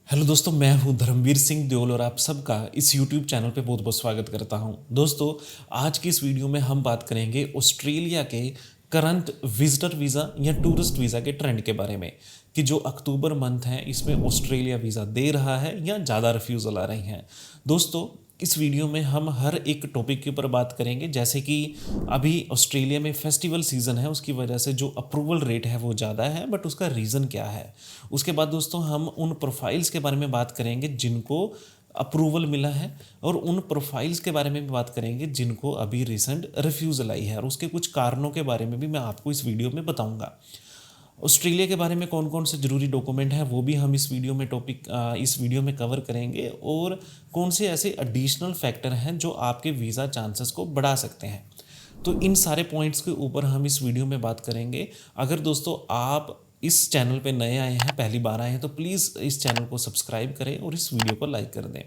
Hello दोस्तों, मैं हूं धर्मवीर सिंह देओल और आप सबका इस यूट्यूब चैनल पे बहुत बहुत स्वागत करता हूं। दोस्तों, आज की इस वीडियो में हम बात करेंगे ऑस्ट्रेलिया के करंट विजिटर वीज़ा या टूरिस्ट वीज़ा के ट्रेंड के बारे में कि जो अक्टूबर मंथ है इसमें ऑस्ट्रेलिया वीज़ा दे रहा है या ज़्यादा रिफ्यूज़ल आ रही हैं। दोस्तों, इस वीडियो में हम हर एक टॉपिक के ऊपर बात करेंगे, जैसे कि अभी ऑस्ट्रेलिया में फेस्टिवल सीज़न है, उसकी वजह से जो अप्रूवल रेट है वो ज़्यादा है, बट उसका रीज़न क्या है। उसके बाद दोस्तों हम उन प्रोफाइल्स के बारे में बात करेंगे जिनको अप्रूवल मिला है, और उन प्रोफाइल्स के बारे में भी बात करेंगे जिनको अभी रिसेंट रिफ्यूज़ल आई है, और उसके कुछ कारणों के बारे में भी मैं आपको इस वीडियो में बताऊंगा। ऑस्ट्रेलिया के बारे में कौन कौन से ज़रूरी डॉक्यूमेंट हैं वो भी हम इस वीडियो में कवर करेंगे, और कौन से ऐसे एडिशनल फैक्टर हैं जो आपके वीज़ा चांसेस को बढ़ा सकते हैं। तो इन सारे पॉइंट्स के ऊपर हम इस वीडियो में बात करेंगे। अगर दोस्तों आप इस चैनल पे नए आए हैं, पहली बार आए हैं, तो प्लीज़ इस चैनल को सब्सक्राइब करें और इस वीडियो को लाइक कर दें।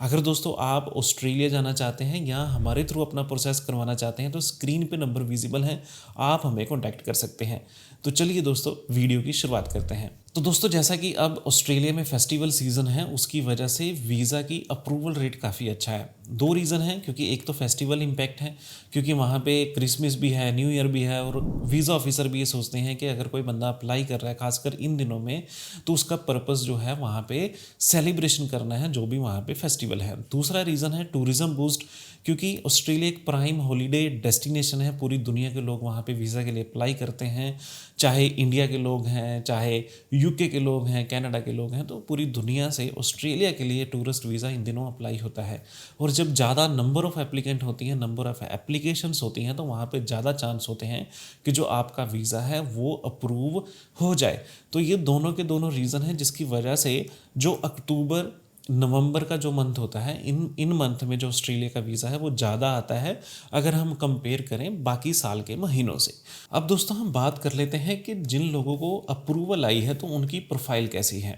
अगर दोस्तों आप ऑस्ट्रेलिया जाना चाहते हैं या हमारे थ्रू अपना प्रोसेस करवाना चाहते हैं तो स्क्रीन पे नंबर विजिबल हैं, आप हमें कॉन्टैक्ट कर सकते हैं। तो चलिए दोस्तों, वीडियो की शुरुआत करते हैं। तो दोस्तों, जैसा कि अब ऑस्ट्रेलिया में फेस्टिवल सीज़न है, उसकी वजह से वीज़ा की अप्रूवल रेट काफ़ी अच्छा है। दो रीज़न हैं, क्योंकि एक तो फेस्टिवल इम्पैक्ट है, क्योंकि वहाँ पे क्रिसमस भी है, न्यू ईयर भी है, और वीज़ा ऑफिसर भी ये सोचते हैं कि अगर कोई बंदा अप्लाई कर रहा है खासकर इन दिनों में, तो उसका पर्पस जो है वहाँ पे सेलिब्रेशन करना है, जो भी वहाँ पे फेस्टिवल है। दूसरा रीज़न है टूरिज़्म बूस्ट, क्योंकि ऑस्ट्रेलिया एक प्राइम हॉलीडे डेस्टिनेशन है। पूरी दुनिया के लोग वहाँ पे वीज़ा के लिए अप्लाई करते हैं, चाहे इंडिया के लोग हैं, चाहे यूके के लोग हैं, कनाडा के लोग हैं, तो पूरी दुनिया से ऑस्ट्रेलिया के लिए टूरिस्ट वीज़ा इन दिनों अप्लाई होता है। और जब ज़्यादा नंबर ऑफ़ एप्लीकेंट होती हैं, नंबर ऑफ़ एप्लीकेशंस होती हैं, तो वहाँ पे ज़्यादा चांस होते हैं कि जो आपका वीज़ा है वो अप्रूव हो जाए। तो ये दोनों के दोनों रीज़न हैं जिसकी वजह से जो अक्टूबर नवंबर का जो मंथ होता है, इन मंथ में जो ऑस्ट्रेलिया का वीज़ा है वो ज़्यादा आता है अगर हम कंपेयर करें बाकी साल के महीनों से। अब दोस्तों हम बात कर लेते हैं कि जिन लोगों को अप्रूवल आई है तो उनकी प्रोफाइल कैसी है।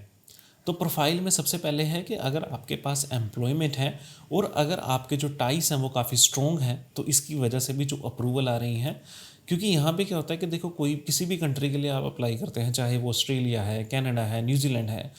तो प्रोफाइल में सबसे पहले है कि अगर आपके पास एम्प्लॉयमेंट है और अगर आपके जो टाइस हैं वो काफ़ी स्ट्रॉन्ग हैं, तो इसकी वजह से भी जो अप्रूवल आ रही हैं। क्योंकि यहाँ पे क्या होता है कि देखो, कोई किसी भी कंट्री के लिए आप अप्लाई करते हैं, चाहे वो ऑस्ट्रेलिया है, कनाडा है, न्यूजीलैंड है,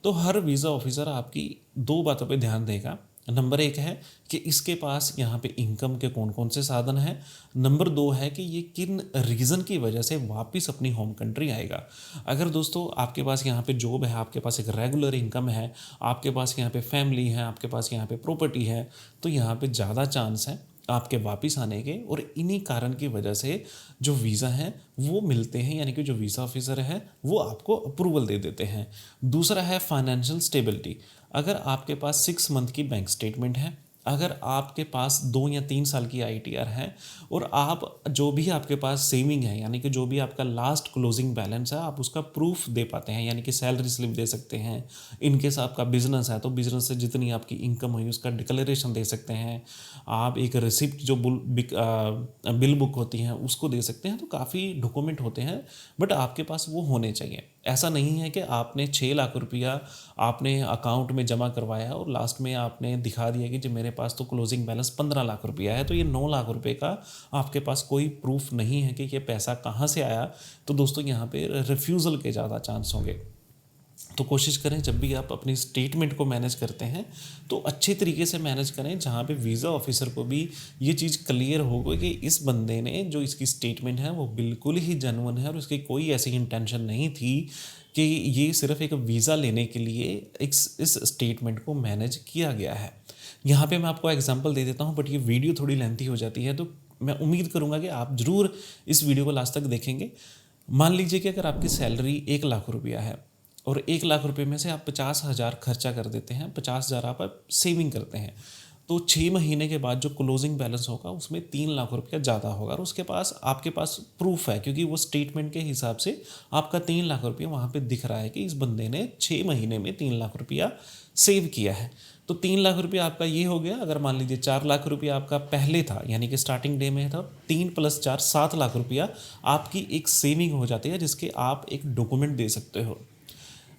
तो हर वीज़ा ऑफिसर आपकी दो बातों पे ध्यान देगा। नंबर एक है कि इसके पास यहाँ पे इनकम के कौन कौन से साधन हैं। नंबर दो है कि ये किन रीज़न की वजह से वापस अपनी होम कंट्री आएगा। अगर दोस्तों आपके पास यहाँ पे जॉब है, आपके पास एक रेगुलर इनकम है, आपके पास यहाँ पे फैमिली है, आपके पास यहाँ पे प्रॉपर्टी है, तो यहाँ पे ज़्यादा चांस है आपके वापस आने के। और इन्हीं कारण की वजह से जो वीज़ा हैं वो मिलते हैं, यानी कि जो वीज़ा ऑफिसर है वो आपको अप्रूवल दे देते हैं। दूसरा है फाइनेंशियल स्टेबिलिटी। अगर आपके पास 6 मंथ की बैंक स्टेटमेंट है, अगर आपके पास 2 या 3 साल की ITR है, और आप जो भी आपके पास सेविंग है, यानी कि जो भी आपका लास्ट क्लोजिंग बैलेंस है, आप उसका प्रूफ दे पाते हैं, यानी कि सैलरी स्लिप दे सकते हैं। इनकेस आपका बिजनेस है तो बिजनेस से जितनी आपकी इनकम हुई उसका डिक्लेरेशन दे सकते हैं। आप एक रिसिप्ट जो बिल बुक होती हैं उसको दे सकते हैं। तो काफ़ी डॉक्यूमेंट होते हैं, बट आपके पास वो होने चाहिए। ऐसा नहीं है कि आपने 6 लाख रुपया आपने अकाउंट में जमा करवाया और लास्ट में आपने दिखा दिया कि जी मेरे पास तो क्लोजिंग बैलेंस 15 लाख रुपया है, तो ये 9 लाख रुपए का आपके पास कोई प्रूफ नहीं है कि ये पैसा कहाँ से आया। तो दोस्तों यहाँ पे रिफ्यूज़ल के ज़्यादा चांस होंगे। तो कोशिश करें जब भी आप अपनी स्टेटमेंट को मैनेज करते हैं तो अच्छे तरीके से मैनेज करें, जहाँ पे वीज़ा ऑफिसर को भी ये चीज़ क्लियर होगी कि इस बंदे ने जो इसकी स्टेटमेंट है वो बिल्कुल ही जेन्युइन है और उसकी कोई ऐसी इंटेंशन नहीं थी कि ये सिर्फ एक वीज़ा लेने के लिए इस स्टेटमेंट को मैनेज किया गया है। यहाँ पे मैं आपको एग्जांपल दे देता हूँ, बट ये वीडियो थोड़ी लेंथी हो जाती है, तो मैं उम्मीद करूँगा कि आप ज़रूर इस वीडियो को लास्ट तक देखेंगे। मान लीजिए कि अगर आपकी सैलरी 1 लाख रुपया है और 1 लाख रुपए में से आप 50,000 खर्चा कर देते हैं, 50,000 आप सेविंग करते हैं, तो 6 महीने के बाद जो क्लोजिंग बैलेंस होगा उसमें 3 लाख रुपया ज़्यादा होगा। और उसके पास आपके पास प्रूफ है, क्योंकि वो स्टेटमेंट के हिसाब से आपका 3 लाख रुपया वहाँ पे दिख रहा है कि इस बंदे ने 6 महीने में 3 लाख रुपया सेव किया है। तो 3 लाख रुपया आपका ये हो गया। अगर मान लीजिए 4 लाख रुपया आपका पहले था, यानी कि स्टार्टिंग डे में था, 3 + 4 7 लाख रुपया आपकी एक सेविंग हो जाती है, जिसके आप एक डॉक्यूमेंट दे सकते हो।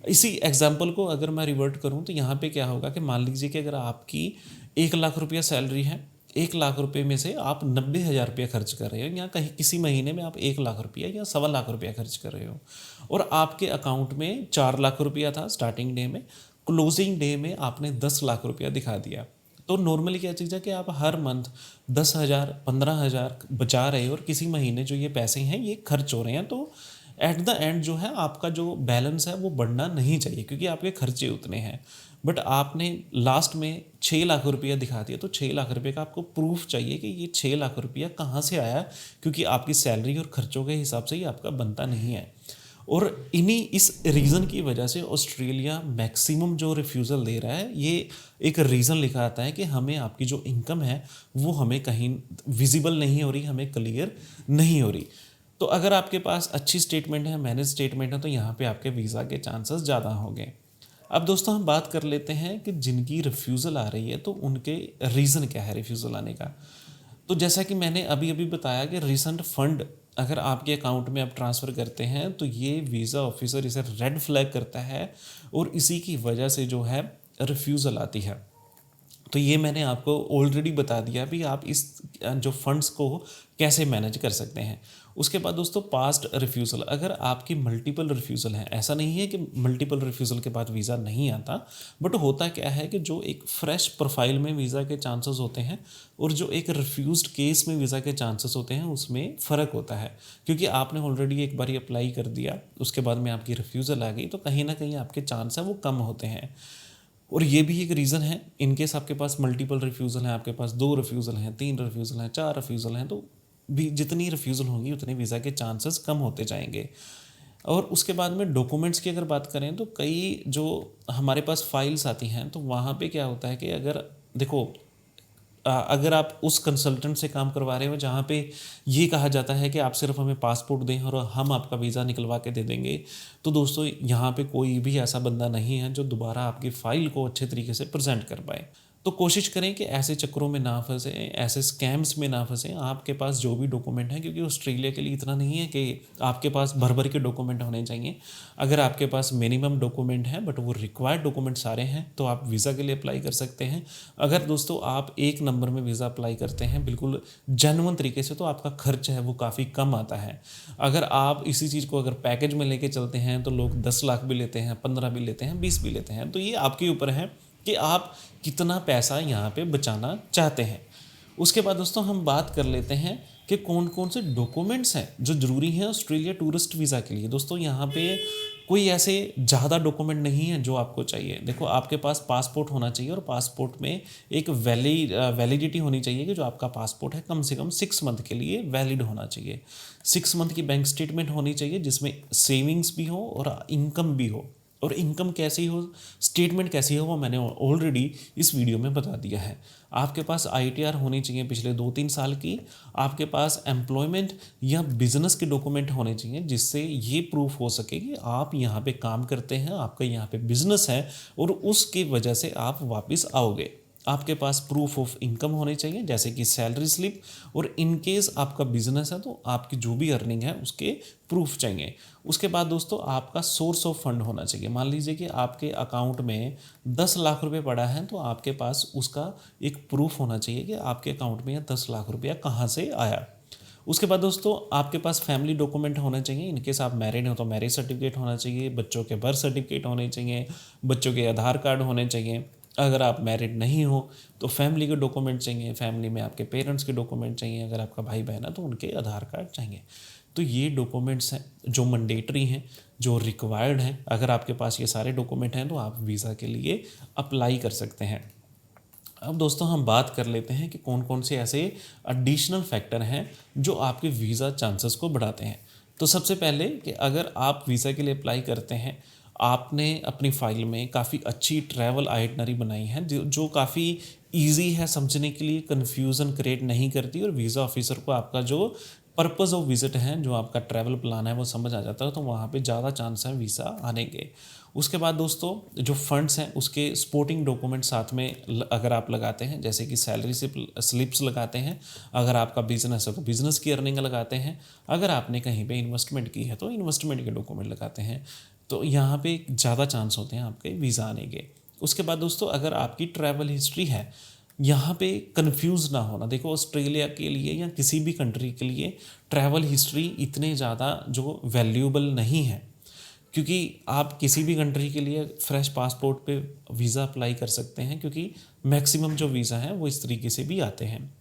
इसी एग्जाम्पल को अगर मैं रिवर्ट करूं तो यहाँ पे क्या होगा कि मान लीजिए कि अगर आपकी 1 लाख रुपया सैलरी है, 1 लाख रुपए में से आप 90,000 रुपया खर्च कर रहे हो, या कहीं किसी महीने में आप 1 लाख रुपया या 1.25 लाख रुपया खर्च कर रहे हो, और आपके अकाउंट में 4 लाख रुपया था स्टार्टिंग डे में, क्लोजिंग डे में आपने 10 लाख रुपया दिखा दिया, तो नॉर्मली क्या चीज़ है कि आप हर मंथ 10,000 15,000 बचा रहे हो और किसी महीने जो ये पैसे हैं ये खर्च हो रहे हैं, तो एट द एंड जो है आपका जो बैलेंस है वो बढ़ना नहीं चाहिए, क्योंकि आपके खर्चे उतने हैं। बट आपने लास्ट में 6 लाख रुपया दिखा दिया, तो 6 लाख रुपये का आपको प्रूफ चाहिए कि ये 6 लाख रुपया कहाँ से आया, क्योंकि आपकी सैलरी और खर्चों के हिसाब से ये आपका बनता नहीं है। और इन्हीं इस रीज़न की वजह से ऑस्ट्रेलिया मैक्सिमम जो रिफ्यूज़ल दे रहा है, ये एक रीज़न लिखा आता है कि हमें आपकी जो इनकम है वो हमें कहीं विजिबल नहीं हो रही, हमें क्लियर नहीं हो रही। तो अगर आपके पास अच्छी स्टेटमेंट है, मैनेज स्टेटमेंट है, तो यहाँ पे आपके वीज़ा के चांसेस ज़्यादा होंगे। अब दोस्तों हम बात कर लेते हैं कि जिनकी रिफ्यूज़ल आ रही है तो उनके रीज़न क्या है रिफ्यूज़ल आने का। तो जैसा कि मैंने अभी अभी बताया कि रिसेंट फंड अगर आपके अकाउंट में आप ट्रांसफ़र करते हैं तो ये वीज़ा ऑफिसर इसे रेड फ्लैग करता है और इसी की वजह से जो है रिफ्यूज़ल आती है। तो ये मैंने आपको ऑलरेडी बता दिया भी आप इस जो फंड्स को कैसे मैनेज कर सकते हैं। उसके बाद दोस्तों पास्ट रिफ्यूज़ल, अगर आपकी मल्टीपल रिफ्यूज़ल है, ऐसा नहीं है कि मल्टीपल रिफ्यूज़ल के बाद वीज़ा नहीं आता, बट होता क्या है कि जो एक फ्रेश प्रोफाइल में वीज़ा के चांसेस होते हैं और जो एक रिफ्यूज़्ड केस में वीज़ा के चांसेस होते हैं उसमें फ़र्क होता है। क्योंकि आपने ऑलरेडी एक बार अप्लाई कर दिया, उसके बाद में आपकी रिफ्यूज़ल आ गई, तो कहीं ना कहीं आपके चांस है वो कम होते हैं। और ये भी एक रीज़न है, इनकेस आपके पास मल्टीपल रिफ्यूज़ल हैं, आपके पास 2 रिफ्यूज़ल हैं, 3 रिफ्यूज़ल हैं, 4 रिफ्यूज़ल हैं, तो भी जितनी रिफ्यूज़ल होंगी उतने वीज़ा के चांसेस कम होते जाएंगे। और उसके बाद में डॉक्यूमेंट्स की अगर बात करें तो कई जो हमारे पास फाइल्स आती हैं तो वहाँ पे क्या होता है कि अगर देखो अगर आप उस कंसल्टेंट से काम करवा रहे हो जहाँ पे ये कहा जाता है कि आप सिर्फ हमें पासपोर्ट दें और हम आपका वीज़ा निकलवा के दे देंगे, तो दोस्तों यहाँ पे कोई भी ऐसा बंदा नहीं है जो दोबारा आपकी फ़ाइल को अच्छे तरीके से प्रेजेंट कर पाए। तो कोशिश करें कि ऐसे चक्करों में ना फंसें, ऐसे स्कैम्स में ना फंसें। आपके पास जो भी डॉक्यूमेंट हैं, क्योंकि ऑस्ट्रेलिया के लिए इतना नहीं है कि आपके पास भर भर के डॉक्यूमेंट होने चाहिए। अगर आपके पास मिनिमम डॉक्यूमेंट है बट वो रिक्वायर्ड डॉक्यूमेंट सारे हैं तो आप वीज़ा के लिए अप्लाई कर सकते हैं। अगर दोस्तों आप एक नंबर में वीज़ा अप्लाई करते हैं बिल्कुल जेन्युइन तरीके से, तो आपका खर्च है वो काफ़ी कम आता है। अगर आप इसी चीज़ को अगर पैकेज में लेके चलते हैं तो लोग 10 लाख भी लेते हैं, 15 भी लेते हैं, 20 भी लेते हैं। तो ये आपके ऊपर है कि आप कितना पैसा यहाँ पे बचाना चाहते हैं। उसके बाद दोस्तों हम बात कर लेते हैं कि कौन कौन से डॉक्यूमेंट्स हैं जो ज़रूरी हैं ऑस्ट्रेलिया टूरिस्ट वीज़ा के लिए। दोस्तों यहाँ पे कोई ऐसे ज़्यादा डॉक्यूमेंट नहीं है जो आपको चाहिए। देखो आपके पास पासपोर्ट होना चाहिए और पासपोर्ट में एक वैलिडिटी होनी चाहिए कि जो आपका पासपोर्ट है कम से कम 6 मंथ के लिए वैलिड होना चाहिए। 6 मंथ की बैंक स्टेटमेंट होनी चाहिए जिसमें सेविंग्स भी हो और इनकम भी हो। और इनकम कैसी हो, स्टेटमेंट कैसी हो, वो मैंने ऑलरेडी इस वीडियो में बता दिया है। आपके पास आईटीआर होनी चाहिए पिछले 2-3 साल की। आपके पास एम्प्लॉयमेंट या बिजनेस के डॉक्यूमेंट होने चाहिए जिससे ये प्रूफ हो सके कि आप यहाँ पे काम करते हैं, आपका यहाँ पे बिजनेस है और उसकी वजह से आप वापस आओगे। आपके पास प्रूफ ऑफ इनकम होने चाहिए जैसे कि सैलरी स्लिप, और इन केस आपका बिजनेस है तो आपकी जो भी अर्निंग है उसके प्रूफ चाहिए। उसके बाद दोस्तों आपका सोर्स ऑफ फंड होना चाहिए। मान लीजिए कि आपके अकाउंट में 10 लाख रुपए पड़ा है तो आपके पास उसका एक प्रूफ होना चाहिए कि आपके अकाउंट में 10 लाख रुपया कहाँ से आया। उसके बाद दोस्तों आपके पास फैमिली डॉक्यूमेंट होने चाहिए। इनकेस आप मैरिड हो तो मैरिज सर्टिफिकेट होना चाहिए, बच्चों के बर्थ सर्टिफिकेट होने चाहिए, बच्चों के आधार कार्ड होने चाहिए। अगर आप मैरिड नहीं हो तो फैमिली के डॉक्यूमेंट चाहिए, फैमिली में आपके पेरेंट्स के डॉक्यूमेंट चाहिए, अगर आपका भाई बहन है तो उनके आधार कार्ड चाहिए। तो ये डॉक्यूमेंट्स हैं जो मैंडेटरी हैं, जो रिक्वायर्ड हैं। अगर आपके पास ये सारे डॉक्यूमेंट हैं तो आप वीज़ा के लिए अप्लाई कर सकते हैं। अब दोस्तों हम बात कर लेते हैं कि कौन कौन से ऐसे एडिशनल फैक्टर हैं जो आपके वीज़ा चांसेस को बढ़ाते हैं। तो सबसे पहले कि अगर आप वीज़ा के लिए अप्लाई करते हैं, आपने अपनी फ़ाइल में काफ़ी अच्छी ट्रैवल आइटनरी बनाई है जो काफ़ी इजी है समझने के लिए, कन्फ्यूज़न क्रिएट नहीं करती और वीज़ा ऑफिसर को आपका जो पर्पज़ ऑफ विज़िट है, जो आपका ट्रैवल प्लान है वो समझ आ जाता है, तो वहाँ पे ज़्यादा चांस है वीज़ा आने के। उसके बाद दोस्तों जो फंड्स हैं उसके सपोर्टिंग डॉक्यूमेंट साथ में अगर आप लगाते हैं, जैसे कि सैलरी स्लिप्स लगाते हैं, अगर आपका बिजनेस है तो बिज़नेस की अर्निंग लगाते हैं, अगर आपने कहीं पे इन्वेस्टमेंट की है तो इन्वेस्टमेंट के डॉक्यूमेंट लगाते हैं, तो यहाँ पे ज़्यादा चांस होते हैं आपके वीज़ा आने के। उसके बाद दोस्तों अगर आपकी ट्रैवल हिस्ट्री है, यहाँ पे कंफ्यूज ना होना। देखो ऑस्ट्रेलिया के लिए या किसी भी कंट्री के लिए ट्रैवल हिस्ट्री इतने ज़्यादा जो वैल्यूएबल नहीं है, क्योंकि आप किसी भी कंट्री के लिए फ्रेश पासपोर्ट पे वीज़ा अप्लाई कर सकते हैं, क्योंकि मैक्सिमम जो वीज़ा हैं वो इस तरीके से भी आते हैं।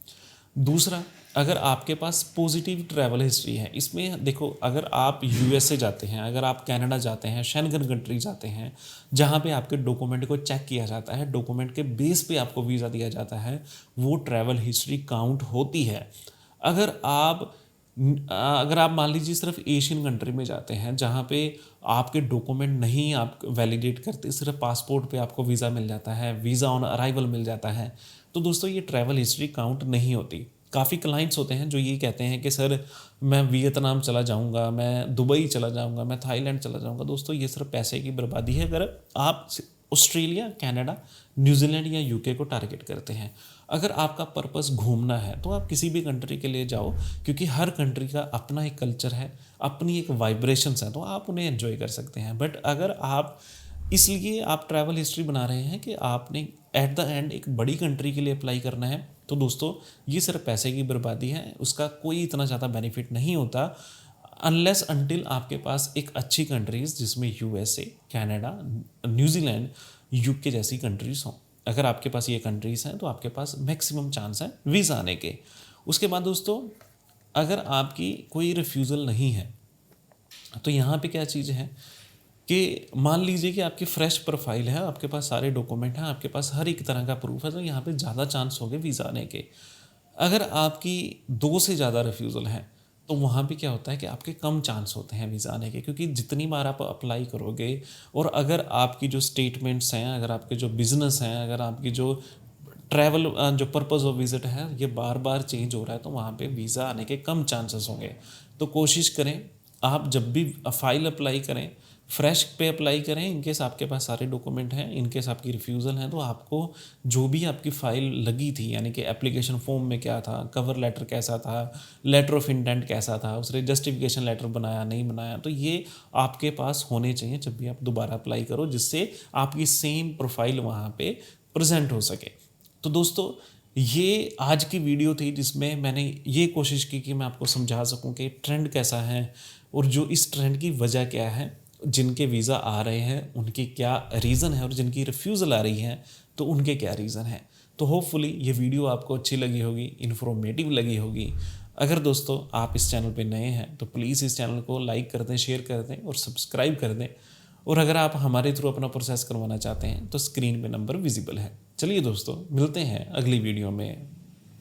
दूसरा, अगर आपके पास पॉजिटिव ट्रैवल हिस्ट्री है, इसमें देखो, अगर आप यूएसए जाते हैं, अगर आप कनाडा जाते हैं, शेंगन कंट्री जाते हैं, जहाँ पे आपके डॉक्यूमेंट को चेक किया जाता है, डॉक्यूमेंट के बेस पे आपको वीज़ा दिया जाता है, वो ट्रैवल हिस्ट्री काउंट होती है। अगर आप मान लीजिए सिर्फ एशियन कंट्री में जाते हैं, जहाँ पे आपके डॉक्यूमेंट नहीं आप वैलिडेट करते, सिर्फ पासपोर्ट पे आपको वीज़ा मिल जाता है, वीज़ा ऑन अराइवल मिल जाता है, तो दोस्तों ये ट्रैवल हिस्ट्री काउंट नहीं होती। काफ़ी क्लाइंट्स होते हैं जो ये कहते हैं कि सर मैं वियतनाम चला जाऊंगा, मैं दुबई चला जाऊंगा, मैं थाईलैंड चला जाऊंगा। दोस्तों ये सिर्फ पैसे की बर्बादी है अगर आप ऑस्ट्रेलिया, कनाडा, न्यूजीलैंड या यूके को टारगेट करते हैं। अगर आपका पर्पस घूमना है तो आप किसी भी कंट्री के लिए जाओ, क्योंकि हर कंट्री का अपना एक कल्चर है, अपनी एक वाइब्रेशंस हैं, तो आप उन्हें एंजॉय कर सकते हैं। बट अगर आप इसलिए आप ट्रैवल हिस्ट्री बना रहे हैं कि आपने एट द एंड एक बड़ी कंट्री के लिए अप्लाई करना है, तो दोस्तों ये सिर्फ पैसे की बर्बादी है, उसका कोई इतना ज़्यादा बेनिफिट नहीं होता अनलेस अनटिल आपके पास एक अच्छी कंट्रीज़ जिसमें यूएसए, कनाडा, न्यूजीलैंड, यूके जैसी कंट्रीज़ हों। अगर आपके पास ये कंट्रीज़ हैं तो आपके पास मैक्सिमम चांस है वीज़ा आने के। उसके बाद दोस्तों, अगर आपकी कोई रिफ्यूज़ल नहीं है तो यहाँ पे क्या चीज़ है कि मान लीजिए कि आपकी फ्रेश प्रोफाइल है, आपके पास सारे डॉक्यूमेंट हैं, आपके पास हर एक तरह का प्रूफ है, तो यहाँ पे ज़्यादा चांस होंगे वीज़ा आने के। अगर आपकी 2 से ज़्यादा रिफ्यूज़ल हैं तो वहाँ पे क्या होता है कि आपके कम चांस होते हैं वीज़ा आने के, क्योंकि जितनी बार आप अप्लाई करोगे और अगर आपकी जो स्टेटमेंट्स हैं, अगर आपके जो बिज़नेस हैं, अगर आपकी जो ट्रैवल जो पर्पज़ ऑफ विज़िट है ये बार बार चेंज हो रहा है, तो वहाँ पे वीज़ा आने के कम चांसेस होंगे। तो कोशिश करें आप जब भी फ़ाइल अप्लाई करें, फ्रेश पे अप्लाई करें। इनकेस आपके पास सारे डॉक्यूमेंट हैं, इनकेस आपकी रिफ्यूज़ल है, तो आपको जो भी आपकी फ़ाइल लगी थी, यानी कि एप्लीकेशन फॉर्म में क्या था, कवर लेटर कैसा था, लेटर ऑफ इंटेंट कैसा था, उसने जस्टिफिकेशन लेटर बनाया नहीं बनाया, तो ये आपके पास होने चाहिए जब भी आप दोबारा अप्लाई करो, जिससे आपकी सेम प्रोफाइल वहाँ पे प्रेजेंट हो सके। तो दोस्तों ये आज की वीडियो थी जिसमें मैंने ये कोशिश की कि मैं आपको समझा सकूं कि ट्रेंड कैसा है और जो इस ट्रेंड की वजह क्या है, जिनके वीज़ा आ रहे हैं उनकी क्या रीज़न है और जिनकी रिफ्यूज़ल आ रही है तो उनके क्या रीज़न है। तो होपफुली ये वीडियो आपको अच्छी लगी होगी, इन्फॉर्मेटिव लगी होगी। अगर दोस्तों आप इस चैनल पे नए हैं तो प्लीज़ इस चैनल को लाइक कर दें, शेयर कर दें और सब्सक्राइब कर दें। और अगर आप हमारे थ्रू अपना प्रोसेस करवाना चाहते हैं तो स्क्रीन पे नंबर विजिबल है। चलिए दोस्तों, मिलते हैं अगली वीडियो में।